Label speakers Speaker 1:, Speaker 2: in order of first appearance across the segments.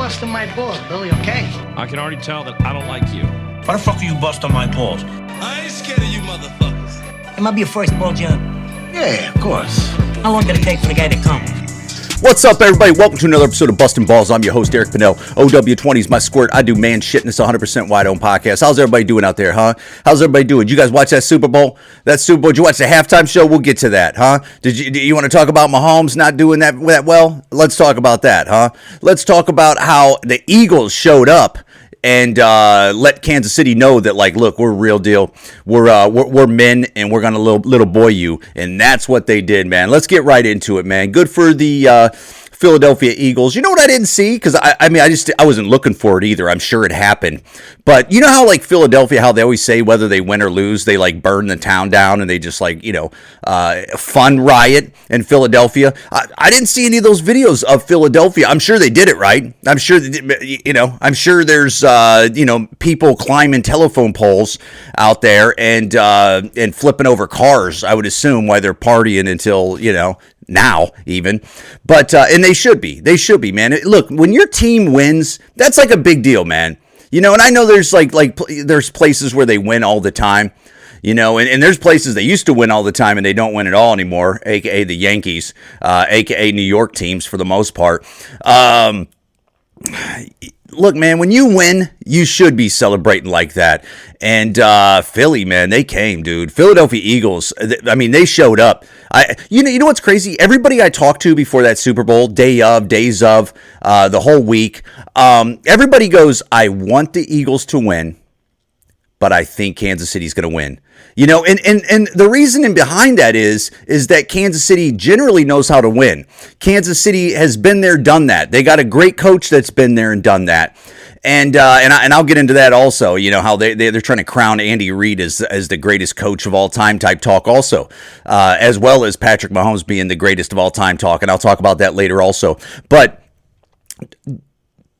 Speaker 1: busting my balls, Billy, okay?
Speaker 2: I can already tell that I don't like you.
Speaker 3: Why the fuck are you busting my balls?
Speaker 4: I ain't scared of you motherfuckers.
Speaker 5: It might be your first ball job.
Speaker 3: Yeah, of course.
Speaker 5: How long did it take for the guy to come?
Speaker 6: What's up, everybody? Welcome to another episode of Bustin' Balls. I'm your host, Eric Pennell. OW20 is my squirt. I do man shit, and it's 100% wide-open podcast. How's everybody doing out there, huh? How's everybody doing? You guys watch that Super Bowl? Did you watch the halftime show? We'll get to that, huh? Do you want to talk about Mahomes not doing that well? Let's talk about that, huh? Let's talk about how the Eagles showed up and let Kansas City know that, like, look, we're real deal. We're men, and we're gonna little boy you, and that's what they did, man. Let's get right into it, man. Good for the Philadelphia Eagles. You know what I didn't see? Because I wasn't looking for it either. I'm sure it happened. But you know how, like, Philadelphia, how they always say whether they win or lose, they, like, burn the town down and they just, like, fun riot in Philadelphia. I didn't see any of those videos of Philadelphia. I'm sure they did it right. I'm sure, I'm sure there's, people climbing telephone poles out there and flipping over cars, I would assume, while they're partying until, now even. But and they should be, man. Look, when your team wins, that's like a big deal, man. And I know there's there's places where they win all the time, and there's places they used to win all the time and they don't win at all anymore, aka the Yankees, aka New York teams for the most part. Look, man, when you win, you should be celebrating like that. And Philly, man, they came, dude. Philadelphia Eagles, they showed up. You know what's crazy? Everybody I talked to before that Super Bowl, days of, the whole week, everybody goes, I want the Eagles to win, but I think Kansas City's going to win. And the reasoning behind that is that Kansas City generally knows how to win. Kansas City has been there, done that. They got a great coach that's been there and done that. And I'll get into that also, how they're trying to crown Andy Reid as the greatest coach of all time type talk also, as well as Patrick Mahomes being the greatest of all time talk. And I'll talk about that later also. But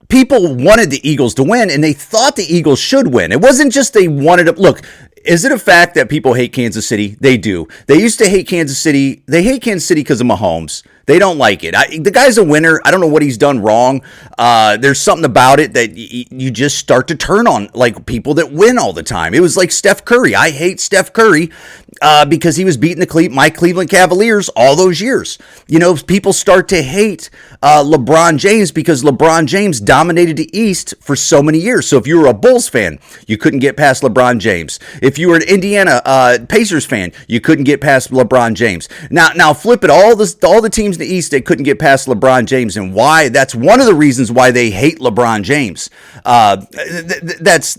Speaker 6: people wanted the Eagles to win, and they thought the Eagles should win. It wasn't just they wanted to. Look, is it a fact that people hate Kansas City? They do. They used to hate Kansas City. They hate Kansas City because of Mahomes. They don't like it. The guy's a winner. I don't know what he's done wrong. There's something about it that you just start to turn on, like, people that win all the time. It was like Steph Curry. I hate Steph Curry because he was beating my Cleveland Cavaliers all those years. People start to hate LeBron James because LeBron James dominated the East for so many years. So if you were a Bulls fan, you couldn't get past LeBron James. If you were an Indiana Pacers fan, you couldn't get past LeBron James. Now flip it. All the teams in the East, they couldn't get past LeBron James, and why? That's one of the reasons why they hate LeBron James. That's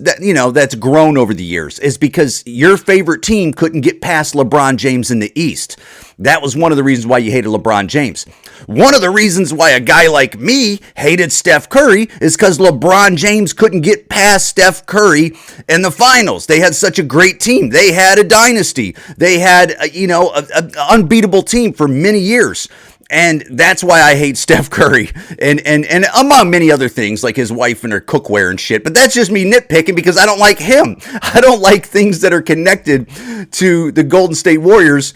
Speaker 6: grown over the years, is because your favorite team couldn't get past LeBron James in the East. That was one of the reasons why you hated LeBron James. One of the reasons why a guy like me hated Steph Curry is because LeBron James couldn't get past Steph Curry in the finals. They had such a great team. They had a dynasty. They had, an unbeatable team for many years. And that's why I hate Steph Curry, and among many other things, like his wife and her cookware and shit. But that's just me nitpicking because I don't like him. I don't like things that are connected to the Golden State Warriors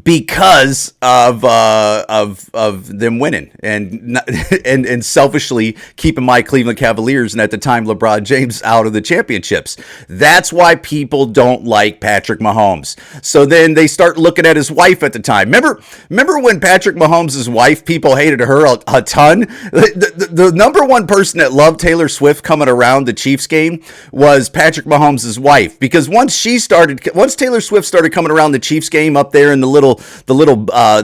Speaker 6: because of them winning and selfishly keeping my Cleveland Cavaliers, and at the time LeBron James, out of the championships. That's why people don't like Patrick Mahomes. So then they start looking at his wife at the time. Remember when Patrick Mahomes' wife, people hated her a ton? The number one person that loved Taylor Swift coming around the Chiefs game was Patrick Mahomes' wife, because once Taylor Swift started coming around the Chiefs game up there in the little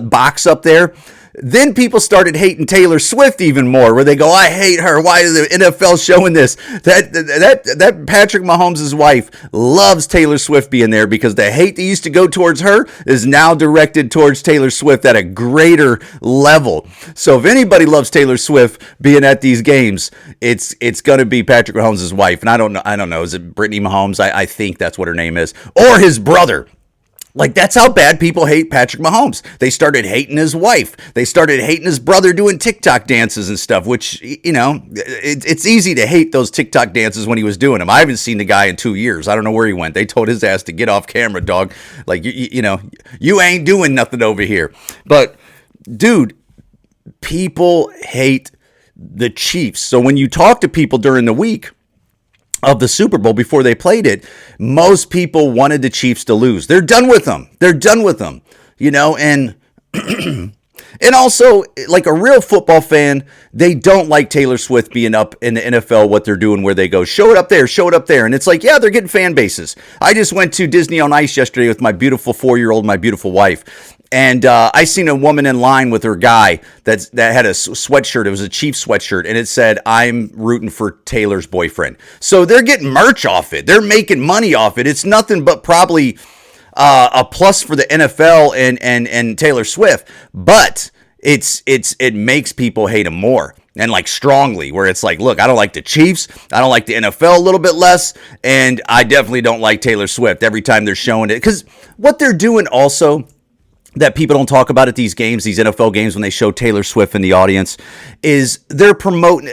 Speaker 6: box up there, then people started hating Taylor Swift even more, where they go, I hate her. Why is the NFL showing this? That Patrick Mahomes' wife loves Taylor Swift being there, because the hate that used to go towards her is now directed towards Taylor Swift at a greater level. So if anybody loves Taylor Swift being at these games, it's going to be Patrick Mahomes' wife. And I don't know. Is it Brittany Mahomes? I think that's what her name is. Or his brother. Like, that's how bad people hate Patrick Mahomes. They started hating his wife. They started hating his brother doing TikTok dances and stuff, which, it's easy to hate those TikTok dances when he was doing them. I haven't seen the guy in 2 years. I don't know where he went. They told his ass to get off camera, dog. Like, you ain't doing nothing over here. But, dude, people hate the Chiefs. So when you talk to people during the week of the Super Bowl before they played it, most people wanted the Chiefs to lose. They're done with them. They're done with them, and and also, like a real football fan, they don't like Taylor Swift being up in the NFL, what they're doing, where they go, show it up there, show it up there. And it's like, yeah, they're getting fan bases. I just went to Disney on Ice yesterday with my beautiful 4-year-old, my beautiful wife. And I seen a woman in line with her guy that had a sweatshirt. It was a Chiefs sweatshirt, and it said, I'm rooting for Taylor's boyfriend. So they're getting merch off it. They're making money off it. It's nothing but probably a plus for the NFL and Taylor Swift, but it makes people hate him more, and like strongly, where it's like, look, I don't like the Chiefs, I don't like the NFL a little bit less, and I definitely don't like Taylor Swift every time they're showing it. Because what they're doing also that people don't talk about at these games, these NFL games, when they show Taylor Swift in the audience, is they're promoting,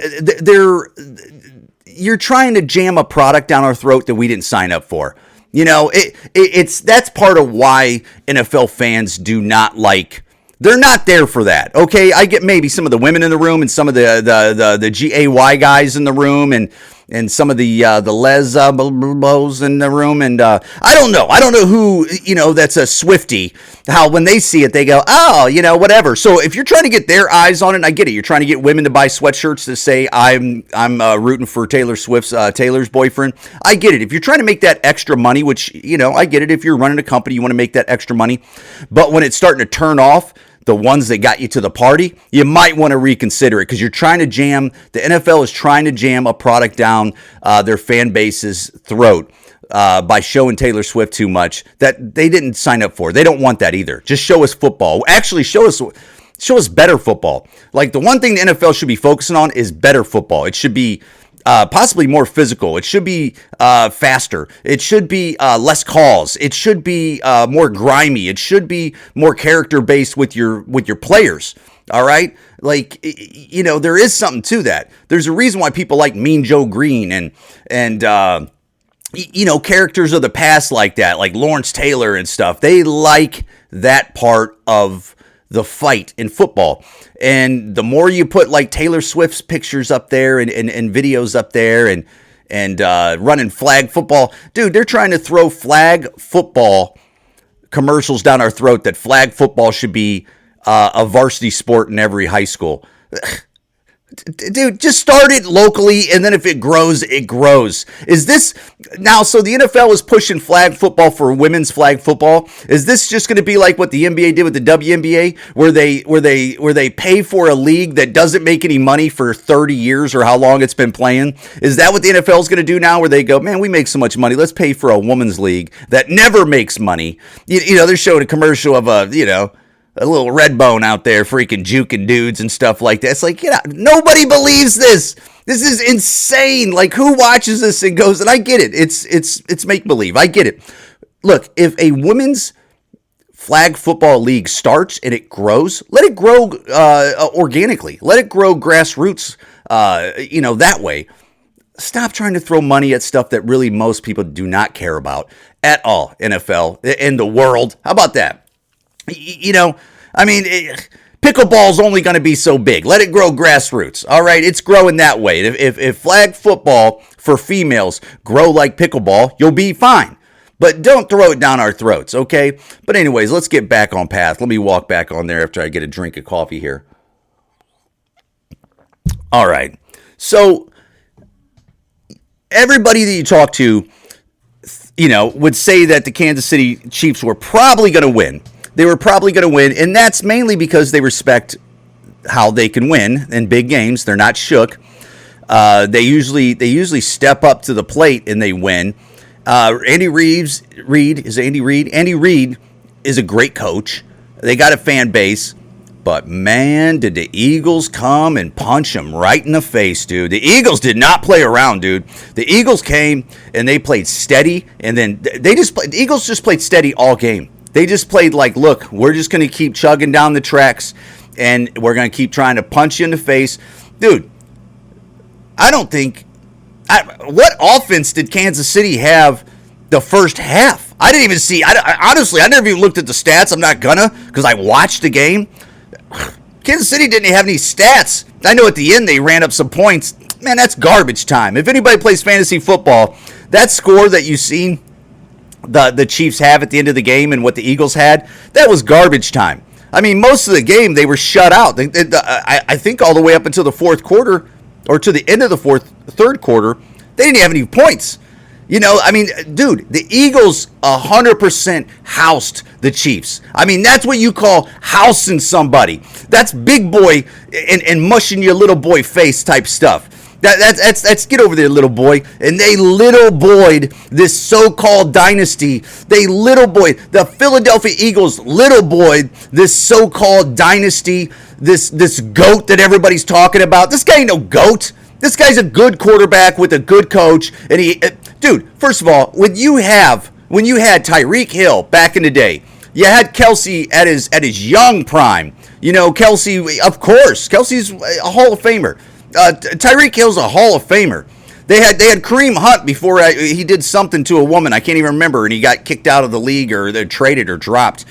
Speaker 6: you're trying to jam a product down our throat that we didn't sign up for. That's part of why NFL fans do not like. They're not there for that. Okay, I get maybe some of the women in the room and some of the GAY guys in the room and some of the lesbos in the room, and I don't know who, that's a Swiftie, how when they see it they go, oh, whatever. So if you're trying to get their eyes on it, I get it. You're trying to get women to buy sweatshirts to say I'm rooting for Taylor Swift's Taylor's boyfriend. I get it. If you're trying to make that extra money, which I get it. If you're running a company, you want to make that extra money, but when it's starting to turn off the ones that got you to the party, you might want to reconsider it, because you're trying to jam, the NFL is trying to jam a product down their fan base's throat by showing Taylor Swift too much that they didn't sign up for. They don't want that either. Just show us football. Actually, show us better football. Like, the one thing the NFL should be focusing on is better football. It should be possibly more physical. It should be faster. It should be less calls. It should be more grimy. It should be more character based with your players. All right, like there is something to that. There's a reason why people like Mean Joe Green and characters of the past like that, like Lawrence Taylor and stuff. They like that part of the fight in football. And the more you put like Taylor Swift's pictures up there and videos up there and running flag football, dude, they're trying to throw flag football commercials down our throat that flag football should be a varsity sport in every high school. Dude, just start it locally, and then if it grows, it grows. Is this now? So the NFL is pushing flag football for women's flag football. Is this just going to be like what the NBA did with the WNBA, where they pay for a league that doesn't make any money for 30 years or how long it's been playing? Is that what the NFL is going to do now, where they go, man, we make so much money, let's pay for a women's league that never makes money? They're showing a commercial of a little red bone out there freaking juking dudes and stuff like that. It's like, nobody believes this. This is insane. Like, who watches this and goes, and I get it. It's make-believe. I get it. Look, if a women's flag football league starts and it grows, let it grow organically. Let it grow grassroots, that way. Stop trying to throw money at stuff that really most people do not care about at all, NFL, in the world. How about that? Pickleball's only going to be so big. Let it grow grassroots. All right, it's growing that way. If flag football for females grow like pickleball, you'll be fine. But don't throw it down our throats, okay? But anyways, let's get back on path. Let me walk back on there after I get a drink of coffee here. All right. So everybody that you talk to, would say that the Kansas City Chiefs were probably going to win. They were probably going to win, and that's mainly because they respect how they can win in big games. They're not shook. They usually step up to the plate and they win. Andy Reid is a great coach. They got a fan base, but man, did the Eagles come and punch them right in the face, dude. The Eagles did not play around, dude. The Eagles came and they played steady, and then the Eagles just played steady all game. They just played like, look, we're just going to keep chugging down the tracks, and we're going to keep trying to punch you in the face. Dude, what offense did Kansas City have the first half? I didn't even see. Honestly, I never even looked at the stats. I'm not gonna, because I watched the game. Kansas City didn't have any stats. I know at the end they ran up some points. Man, that's garbage time. If anybody plays fantasy football, that score that you seen the Chiefs have at the end of the game and what the Eagles had, that was garbage time. I mean, most of the game they were shut out. I think all the way up until the fourth quarter, or to the end of the third quarter, they didn't have any points. You know, I mean, dude, the Eagles 100% housed the Chiefs. I mean, that's what you call housing somebody. That's big boy and mushing your little boy face type stuff. That's get over there, little boy. And they little boyed this so-called dynasty. They little boyed, the Philadelphia Eagles little boyed this so-called dynasty, this GOAT that everybody's talking about. This guy ain't no GOAT. This guy's a good quarterback with a good coach. And dude, first of all, when you had Tyreek Hill back in the day, you had Kelsey at his young prime. You know, Kelsey, of course, Kelsey's a Hall of Famer. Tyreek Hill's a Hall of Famer. They had Kareem Hunt before he did something to a woman. I can't even remember, and he got kicked out of the league or they're traded or dropped.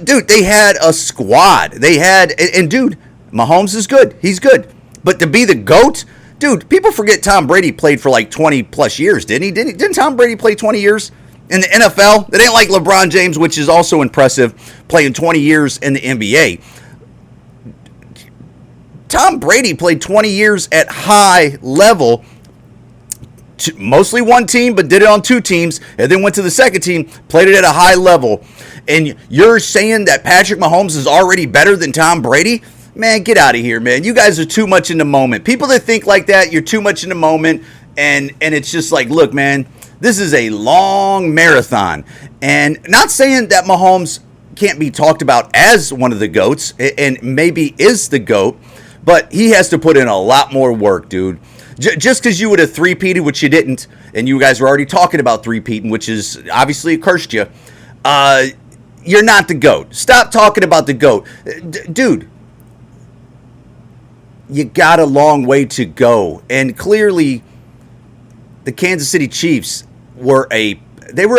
Speaker 6: Dude, they had a squad. And dude, Mahomes is good. He's good. But to be the GOAT, dude, people forget Tom Brady played for like 20 plus years, didn't he? Didn't Tom Brady play 20 years in the NFL? It ain't like LeBron James, which is also impressive, playing 20 years in the NBA. Tom Brady played 20 years at high level, mostly one team, but did it on two teams, and then went to the second team, played it at a high level. And you're saying that Patrick Mahomes is already better than Tom Brady? Man, get out of here, man. You guys are too much in the moment. People that think like that, you're too much in the moment, and it's just like, look, man, this is a long marathon. And not saying that Mahomes can't be talked about as one of the GOATs, and maybe is the GOAT, but he has to put in a lot more work, dude. Just because you would have three-peated, which you didn't, and you guys were already talking about three-peating, which is obviously cursed you, you're not the GOAT. Stop talking about the GOAT. Dude, you got a long way to go. And clearly, the Kansas City Chiefs were a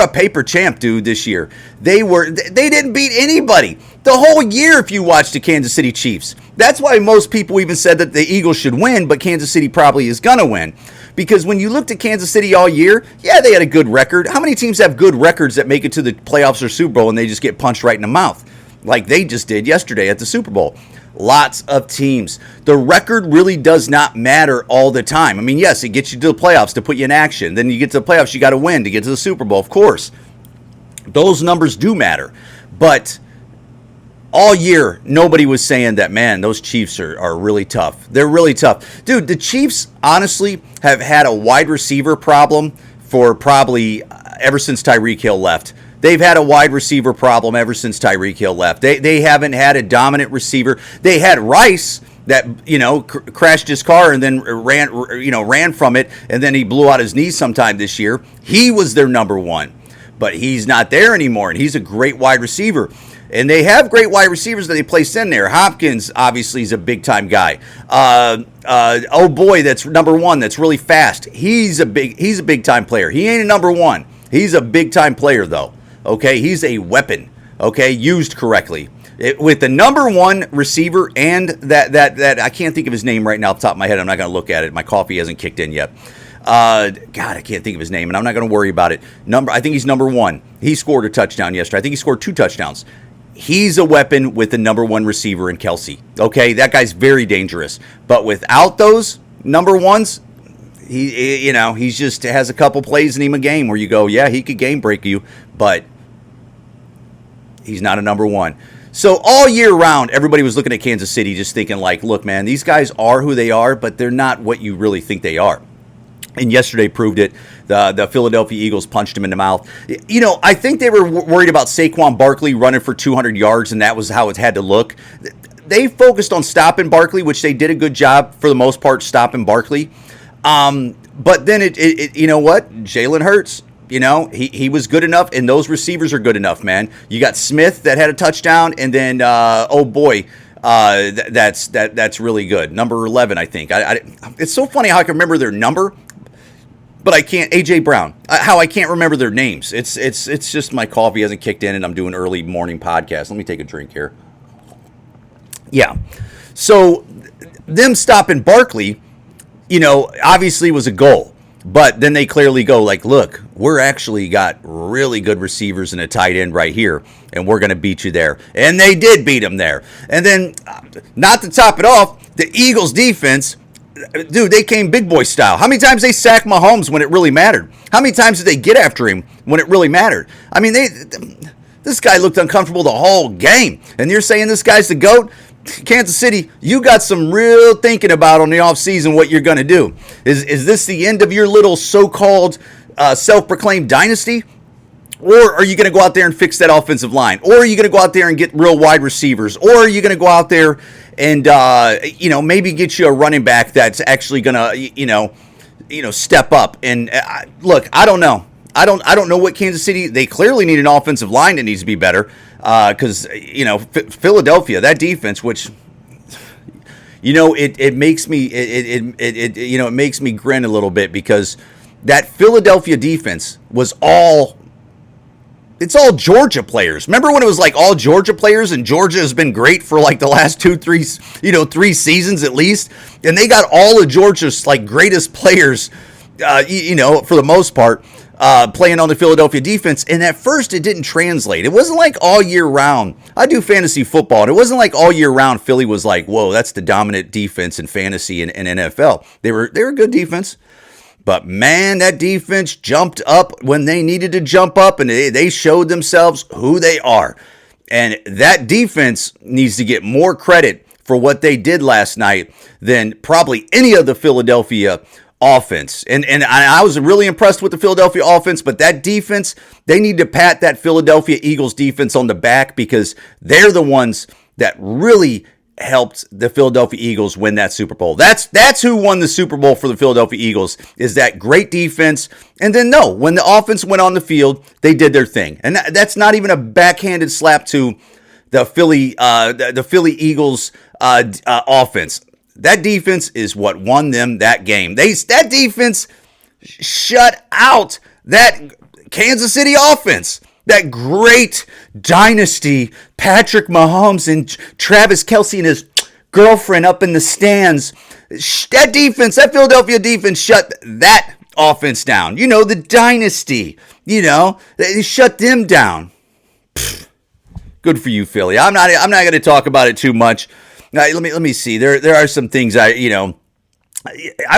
Speaker 6: paper champ, dude, this year. They didn't beat anybody the whole year if you watch the Kansas City Chiefs. That's why most people even said that the Eagles should win, but Kansas City probably is going to win. Because when you looked at Kansas City all year, yeah, they had a good record. How many teams have good records that make it to the playoffs or Super Bowl and they just get punched right in the mouth? Like they just did yesterday at the Super Bowl. Lots of teams. The record really does not matter all the time. I mean, yes, it gets you to the playoffs to put you in action. Then you get to the playoffs, you got to win to get to the Super Bowl, of course. Those numbers do matter. But all year, nobody was saying that, man, those Chiefs are really tough. They're really tough. Dude, the Chiefs, honestly, have had a wide receiver problem for probably ever since Tyreek Hill left. They've had a wide receiver problem ever since Tyreek Hill left. They haven't had a dominant receiver. They had Rice that, you know, crashed his car and then ran from it, and then he blew out his knee sometime this year. He was their number one, but he's not there anymore, and he's a great wide receiver. And they have great wide receivers that they place in there. Hopkins, obviously, is a big-time guy. Oh, boy, that's number one. That's really fast. He's a big-time player. He ain't a number one. He's a big-time player, though. Okay, he's a weapon. Okay, used correctly. With the number one receiver and that I can't think of his name right now off the top of my head. I'm not going to look at it. My coffee hasn't kicked in yet. God, I can't think of his name, and I'm not going to worry about it. I think he's number one. He scored a touchdown yesterday. I think he scored 2 touchdowns. He's a weapon with the number one receiver in Kelsey. Okay, that guy's very dangerous. But without those number ones, he just has a couple plays in him a game where you go, yeah, he could game break you, but he's not a number one. So all year round, everybody was looking at Kansas City just thinking like, look, man, these guys are who they are, but they're not what you really think they are. And yesterday proved it. The Philadelphia Eagles punched him in the mouth. You know, I think they were worried about Saquon Barkley running for 200 yards, and that was how it had to look. They focused on stopping Barkley, which they did a good job for the most part, stopping Barkley. But then you know what? Jalen Hurts, you know, he was good enough, and those receivers are good enough, man. You got Smith that had a touchdown, and then that's really good. Number 11, I think. It's so funny how I can remember their number, but I can't. AJ Brown. How I can't remember their names. It's just my coffee hasn't kicked in, and I'm doing early morning podcast. Let me take a drink here. Yeah. So them stopping Barkley, obviously was a goal. But then they clearly go like, look, we're actually got really good receivers and a tight end right here, and we're going to beat you there. And they did beat them there. And then, not to top it off, the Eagles defense, dude, they came big boy style. How many times they sacked Mahomes when it really mattered? How many times did they get after him when it really mattered? I mean, this guy looked uncomfortable the whole game. And you're saying this guy's the GOAT? Kansas City, you got some real thinking about on the offseason what you're going to do. Is this the end of your little so-called self-proclaimed dynasty? Or are you going to go out there and fix that offensive line? Or are you going to go out there and get real wide receivers? Or are you going to go out there and, maybe get you a running back that's actually going to, step up? And look, I don't know. I don't know what Kansas City, they clearly need an offensive line that needs to be better. Because, Philadelphia, that defense, which, it makes me, it makes me grin a little bit because that Philadelphia defense was it's all Georgia players. Remember when it was like all Georgia players, and Georgia has been great for like the last 3 seasons at least. And they got all of Georgia's like greatest players, for the most part. Playing on the Philadelphia defense, and at first it didn't translate. It wasn't like all year round. I do fantasy football, and it wasn't like all year round Philly was like, whoa, that's the dominant defense in fantasy and NFL. They were a good defense, but man, that defense jumped up when they needed to jump up, and they showed themselves who they are. And that defense needs to get more credit for what they did last night than probably any of the Philadelphia offense. And I was really impressed with the Philadelphia offense, but that defense, they need to pat that Philadelphia Eagles defense on the back because they're the ones that really helped the Philadelphia Eagles win that Super Bowl. That's who won the Super Bowl for the Philadelphia Eagles, is that great defense. And then when the offense went on the field, they did their thing. And that's not even a backhanded slap to the Philly Eagles offense. That defense is what won them that game. That defense shut out that Kansas City offense. That great dynasty, Patrick Mahomes and Travis Kelce and his girlfriend up in the stands. That defense, that Philadelphia defense shut that offense down. The dynasty, they shut them down. Pfft. Good for you, Philly. I'm not going to talk about it too much. Let me see. There are some things I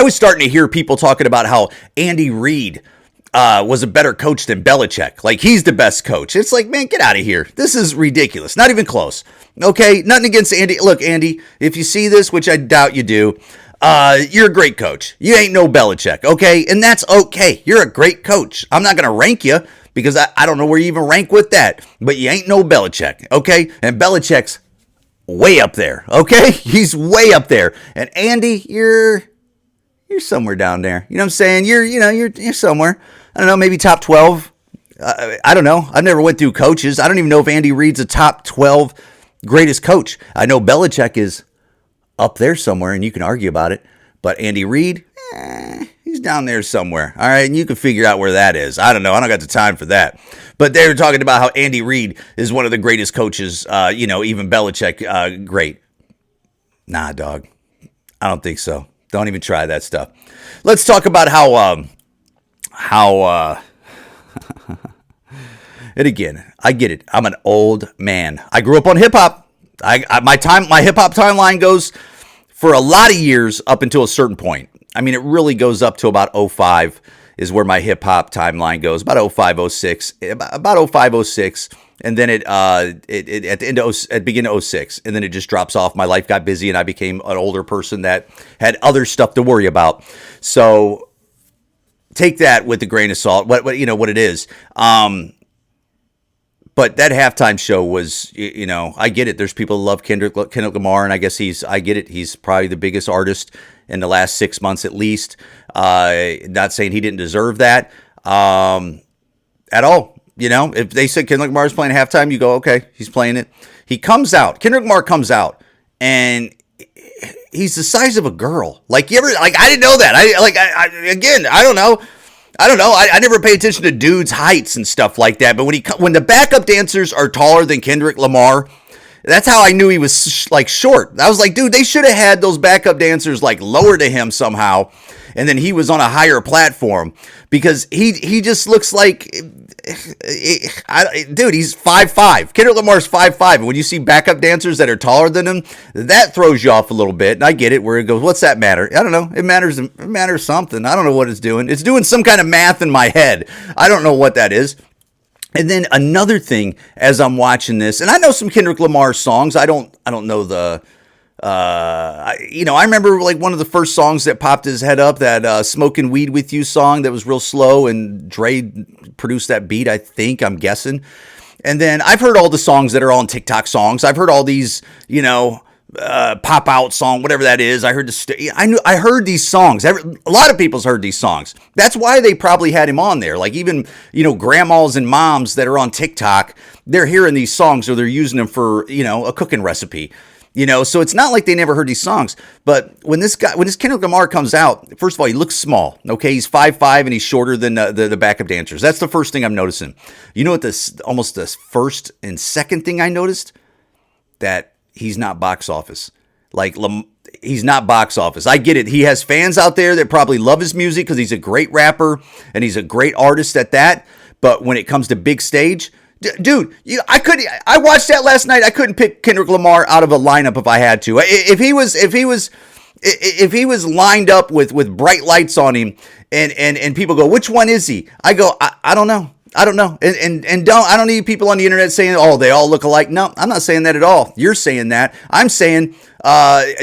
Speaker 6: was starting to hear people talking about how Andy Reid was a better coach than Belichick. Like he's the best coach. It's like, man, get out of here. This is ridiculous. Not even close. Okay, nothing against Andy. Look, Andy, if you see this, which I doubt you do, you're a great coach. You ain't no Belichick, okay? And that's okay. You're a great coach. I'm not going to rank you because I don't know where you even rank with that. But you ain't no Belichick, okay? And Belichick's way up there, okay? He's way up there. And Andy, you're somewhere down there. You know what I'm saying? You're somewhere. I don't know, maybe top 12. I don't know. I've never went through coaches. I don't even know if Andy Reid's a top 12 greatest coach. I know Belichick is up there somewhere, and you can argue about it. But Andy Reid, he's down there somewhere. All right, and you can figure out where that is. I don't know. I don't got the time for that. But they were talking about how Andy Reid is one of the greatest coaches, even Belichick, great. Nah, dog. I don't think so. Don't even try that stuff. Let's talk about how and again, I get it. I'm an old man. I grew up on hip hop. My hip hop timeline goes for a lot of years up until a certain point. I mean, it really goes up to about 05 is where my hip hop timeline goes. About 05, 06, about 05, 06. And then it at the end of at beginning of 06, and then it just drops off. My life got busy, and I became an older person that had other stuff to worry about. So take that with a grain of salt. What it is. But that halftime show was, I get it. There's people who love Kendrick Lamar, and I guess I get it. He's probably the biggest artist in the last 6 months at least. Not saying he didn't deserve that at all. If they said Kendrick Lamar's playing halftime, you go, okay, he's playing it. He comes out. Kendrick Lamar comes out, and he's the size of a girl. I didn't know that. I don't know. I never pay attention to dudes' heights and stuff like that. But when the backup dancers are taller than Kendrick Lamar, That's how I knew he was like short. I was like, dude, they should have had those backup dancers like lower to him somehow, and then he was on a higher platform, because he just looks like, dude, he's 5'5". Kendrick Lamar's 5'5", and when you see backup dancers that are taller than him, that throws you off a little bit. And I get it, where it goes, what's that matter? I don't know. It matters something. I don't know what it's doing. It's doing some kind of math in my head. I don't know what that is. And then another thing, as I'm watching this, and I know some Kendrick Lamar songs. I don't know the, I remember like one of the first songs that popped his head up, that "Smoking Weed with You" song that was real slow, and Dre produced that beat, I'm guessing. And then I've heard all the songs that are on TikTok songs. I've heard all these, pop out song, whatever that is. I heard I heard these songs. A lot of people's heard these songs. That's why they probably had him on there. Like even, grandmas and moms that are on TikTok, they're hearing these songs, or they're using them for, a cooking recipe. So it's not like they never heard these songs. But when this Kendrick Lamar comes out, first of all, he looks small. Okay, he's 5'5", and he's shorter than the backup dancers. That's the first thing I'm noticing. You know what? Almost the first and second thing I noticed, that he's not box office. He's not box office. I get it. He has fans out there that probably love his music because he's a great rapper and he's a great artist at that. But when it comes to big stage, dude, I watched that last night. I couldn't pick Kendrick Lamar out of a lineup if I had to. If he was lined up with bright lights on him, and people go, which one is he? I go, I don't know. I don't know. I don't need people on the internet saying, oh, they all look alike. No, I'm not saying that at all. You're saying that. I'm saying,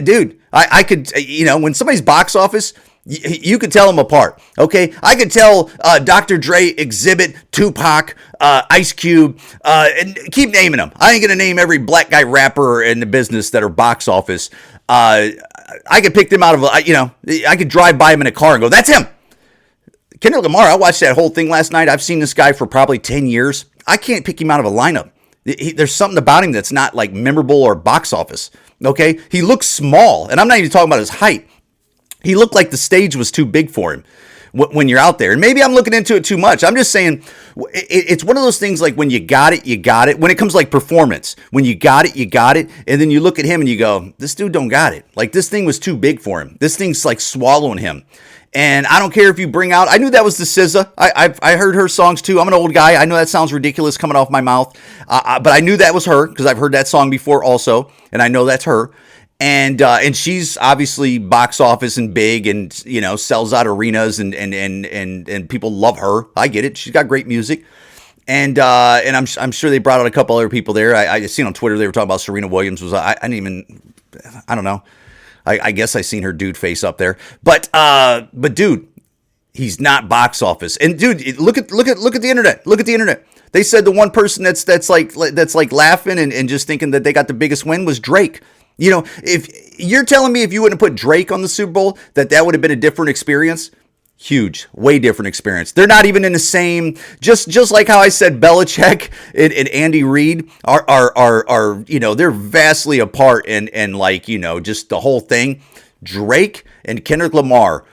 Speaker 6: dude, I could, when somebody's box office, you could tell them apart, okay? I could tell Dr. Dre, Exhibit, Tupac, Ice Cube, and keep naming them. I ain't going to name every black guy rapper in the business that are box office. I could pick them out of, I could drive by him in a car and go, that's him. Kendrick Lamar, I watched that whole thing last night. I've seen this guy for probably 10 years. I can't pick him out of a lineup. There's something about him that's not like memorable or box office, okay? He looks small, and I'm not even talking about his height. He looked like the stage was too big for him when you're out there. And maybe I'm looking into it too much. I'm just saying it's one of those things like when you got it, you got it. When it comes like performance, when you got it, you got it. And then you look at him and you go, this dude don't got it. Like this thing was too big for him. This thing's like swallowing him. And I don't care if you bring out, I knew that was the SZA. I heard her songs too. I'm an old guy. I know that sounds ridiculous coming off my mouth. But I knew that was her because I've heard that song before also. And I know that's her. And she's obviously box office and big and, sells out arenas and people love her. I get it. She's got great music. And I'm sure they brought out a couple other people there. I seen on Twitter they were talking about Serena Williams. I didn't even, I don't know. I guess I seen her dude face up there, but dude, he's not box office. And dude, look at the internet. Look at the internet. They said the one person that's like laughing and just thinking that they got the biggest win was Drake. If you're telling me if you wouldn't have put Drake on the Super Bowl, that would have been a different experience. Huge, way different experience. They're not even in the same. Just like how I said Belichick and Andy Reid are they're vastly apart and like just the whole thing. Drake and Kendrick Lamar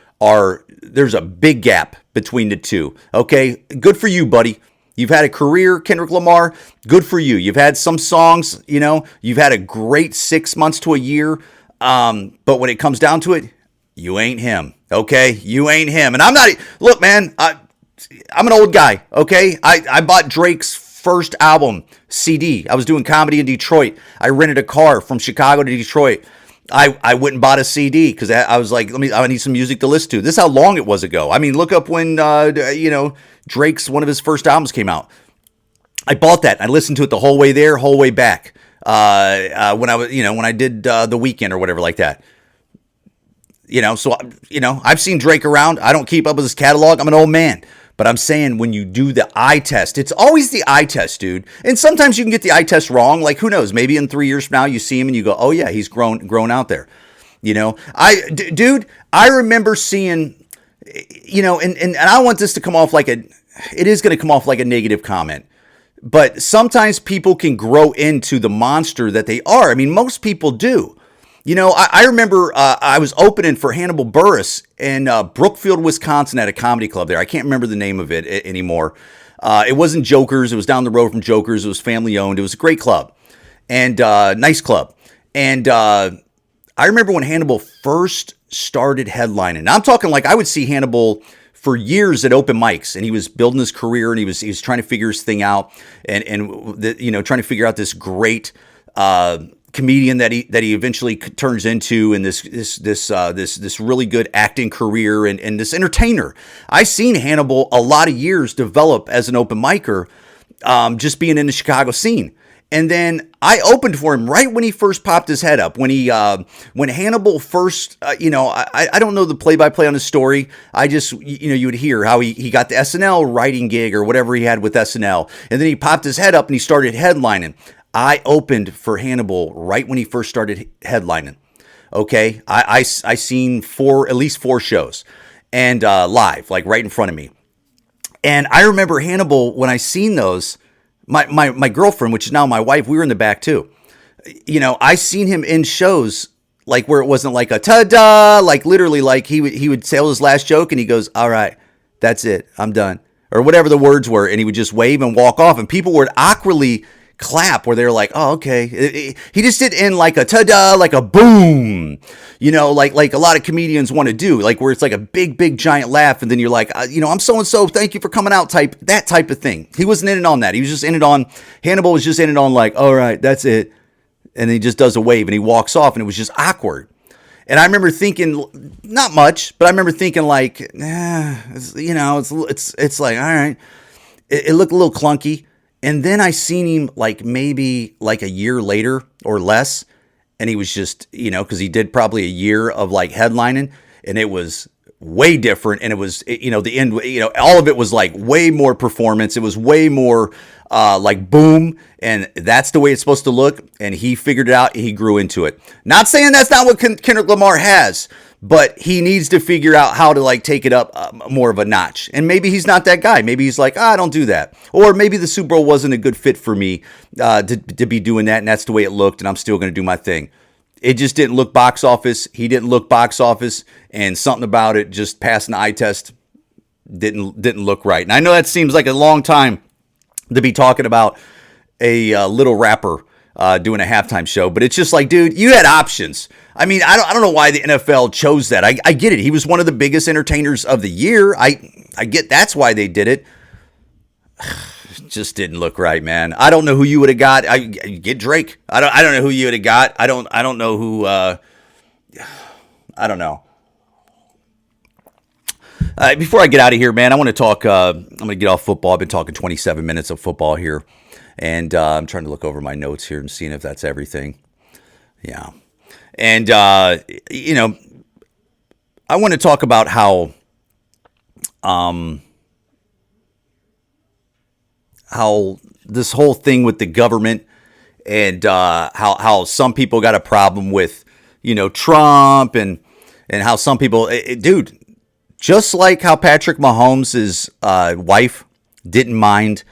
Speaker 6: there's a big gap between the two. Okay, good for you, buddy. You've had a career, Kendrick Lamar. Good for you. You've had some songs. You've had a great 6 months to a year. But when it comes down to it, you ain't him. Okay, you ain't him. And I'm not. Look, man, I'm an old guy. Okay, I bought Drake's first album CD. I was doing comedy in Detroit. I rented a car from Chicago to Detroit. I went and bought a CD because I was like, I need some music to listen to. This is how long it was ago. I mean, look up when Drake's one of his first albums came out. I bought that. I listened to it the whole way there, whole way back. When I did The Weeknd or whatever like that. So, I've seen Drake around. I don't keep up with his catalog. I'm an old man. But I'm saying when you do the eye test, it's always the eye test, dude. And sometimes you can get the eye test wrong. Like, who knows? Maybe in 3 years from now, you see him and you go, oh, yeah, he's grown out there. Dude, I remember seeing, and I don't want this to come off like it is going to come off like a negative comment. But sometimes people can grow into the monster that they are. I mean, most people do. I remember I was opening for Hannibal Buress in Brookfield, Wisconsin at a comedy club there. I can't remember the name of it anymore. It wasn't Jokers. It was down the road from Jokers. It was family owned. It was a great club. and nice club. And I remember when Hannibal first started headlining. Now, I'm talking like I would see Hannibal for years at open mics, and he was building his career, and he was trying to figure his thing out, and trying to figure out this great comedian that he eventually turns into, and this really good acting career, and this entertainer. I seen Hannibal a lot of years develop as an open micer, just being in the Chicago scene. And then I opened for him right when he first popped his head up. When Hannibal first, I don't know the play-by-play on his story. I just, you would hear how he got the SNL writing gig or whatever he had with SNL. And then he popped his head up and he started headlining. I opened for Hannibal right when he first started headlining. Okay. I seen at least four shows and live, like right in front of me. And I remember Hannibal, when I seen those, my girlfriend, which is now my wife, we were in the back too. I seen him in shows like where it wasn't like a ta-da, like literally like he would say his last joke and he goes, all right, that's it, I'm done. Or whatever the words were. And he would just wave and walk off, and people would awkwardly clap where they were like, oh, okay. He just did end like a ta-da, like a boom, like a lot of comedians want to do, like where it's like a big giant laugh, and then you're like, I'm so-and-so, thank you for coming out, that type of thing. He wasn't in it on that. He was just in it on, Hannibal was just in it on like, all right, that's it. And then he just does a wave and he walks off, and it was just awkward. And I remember thinking, not much, but I remember thinking like, it's like, all right. It looked a little clunky. And then I seen him like maybe like a year later or less. And he was just, because he did probably a year of like headlining, and it was way different. And it was, the end, all of it was like way more performance. It was way more like boom. And that's the way it's supposed to look. And he figured it out. He grew into it. Not saying that's not what Kendrick Lamar has, but he needs to figure out how to like take it up more of a notch. And maybe he's not that guy. Maybe he's like, I don't do that. Or maybe the Super Bowl wasn't a good fit for me to be doing that, and that's the way it looked, and I'm still going to do my thing. It just didn't look box office. He didn't look box office, and something about it, just passing the eye test, didn't look right. And I know that seems like a long time to be talking about a little rapper doing a halftime show, but it's just like, dude, you had options. I mean, I don't know why the NFL chose that. I get it. He was one of the biggest entertainers of the year. I get that's why they did it. It just didn't look right, man. I don't know who you would have got. I get Drake. I don't know who you would have got. I don't know who. I don't know. Before I get out of here, man, I want to talk. I'm going to get off football. I've been talking 27 minutes of football here. And I'm trying to look over my notes here and seeing if that's everything. Yeah. And, I want to talk about how this whole thing with the government, and how some people got a problem with, Trump, and how some people, dude, just like how Patrick Mahomes' wife didn't mind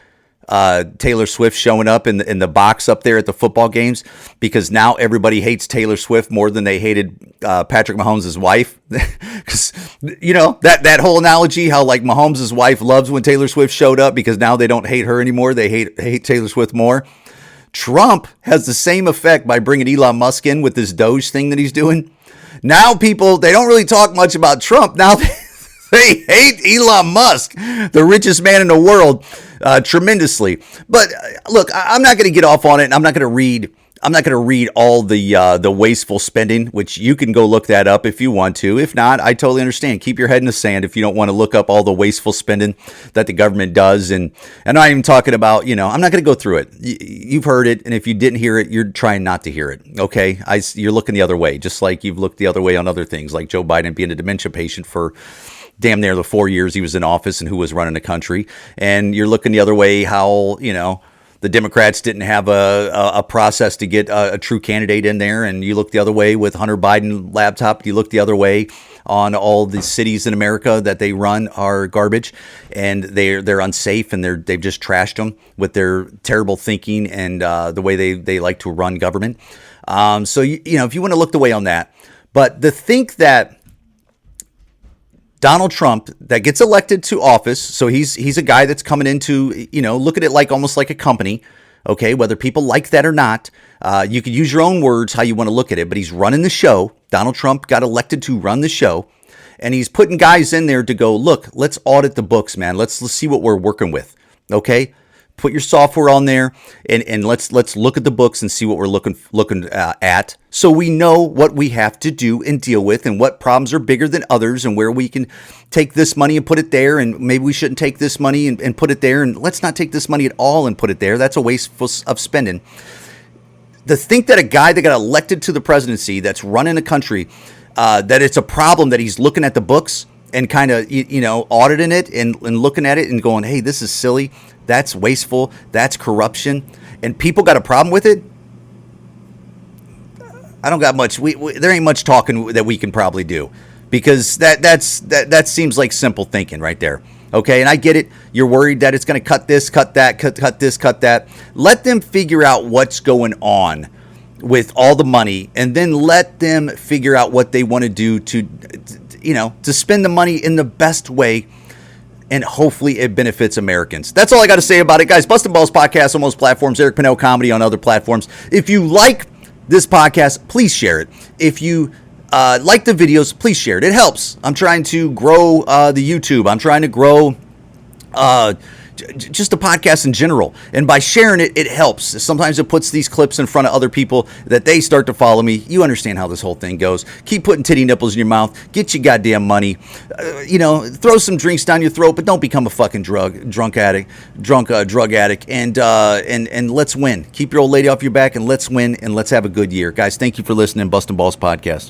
Speaker 6: Taylor Swift showing up in the box up there at the football games, because now everybody hates Taylor Swift more than they hated Patrick Mahomes' wife. Because that whole analogy, how like Mahomes' wife loves when Taylor Swift showed up, because now they don't hate her anymore, they hate Taylor Swift more. Trump has the same effect by bringing Elon Musk in with this Doge thing that he's doing. Now people, they don't really talk much about Trump. Now they hate Elon Musk, the richest man in the world, tremendously. But look, I'm not going to get off on it, and I'm not going to read all the wasteful spending, which you can go look that up if you want to. If not, I totally understand. Keep your head in the sand if you don't want to look up all the wasteful spending that the government does. And I'm not even talking about, I'm not going to go through it. You've heard it, and if you didn't hear it, you're trying not to hear it. Okay, you're looking the other way, just like you've looked the other way on other things, like Joe Biden being a dementia patient for damn near the 4 years he was in office and who was running the country. And you're looking the other way how, the Democrats didn't have a process to get a true candidate in there. And you look the other way with Hunter Biden laptop. You look the other way on all the cities in America that they run are garbage, and they're unsafe, and they've just trashed them with their terrible thinking and the way they like to run government. So, if you want to look the way on that. But to think that Donald Trump, that gets elected to office, so he's a guy that's coming into, look at it like almost like a company, Okay, whether people like that or not, you could use your own words how you want to look at it, but he's running the show. Donald Trump got elected to run the show, and he's putting guys in there to go, look, let's audit the books, man. Let's see what we're working with. Okay, put your software on there, and let's look at the books and see what we're looking at, so we know what we have to do and deal with, and what problems are bigger than others, and where we can take this money and put it there, and maybe we shouldn't take this money and put it there, and let's not take this money at all and put it there. That's a waste of spending. To think that a guy that got elected to the presidency, that's running a country, that it's a problem that he's looking at the books and kind of, auditing it and looking at it and going, hey, this is silly, that's wasteful, that's corruption, and people got a problem with it. I don't got much. There ain't much talking that we can probably do, because that seems like simple thinking right there. Okay, and I get it. You're worried that it's going to cut this, cut that, cut this, cut that. Let them figure out what's going on with all the money, and then let them figure out what they want to do to spend the money in the best way, and hopefully it benefits Americans. That's all I got to say about it, guys. Bustin' Balls podcast on most platforms. Eric Pennell Comedy on other platforms. If you like this podcast, please share it. If you like the videos, please share it. It helps. I'm trying to grow the YouTube. I'm trying to grow just the podcast in general. And by sharing it, it helps. Sometimes it puts these clips in front of other people that they start to follow me. You understand how this whole thing goes. Keep putting titty nipples in your mouth. Get your goddamn money. Throw some drinks down your throat, but don't become a fucking drug addict. And let's win. Keep your old lady off your back, and let's win, and let's have a good year. Guys, thank you for listening. Bustin' Balls podcast.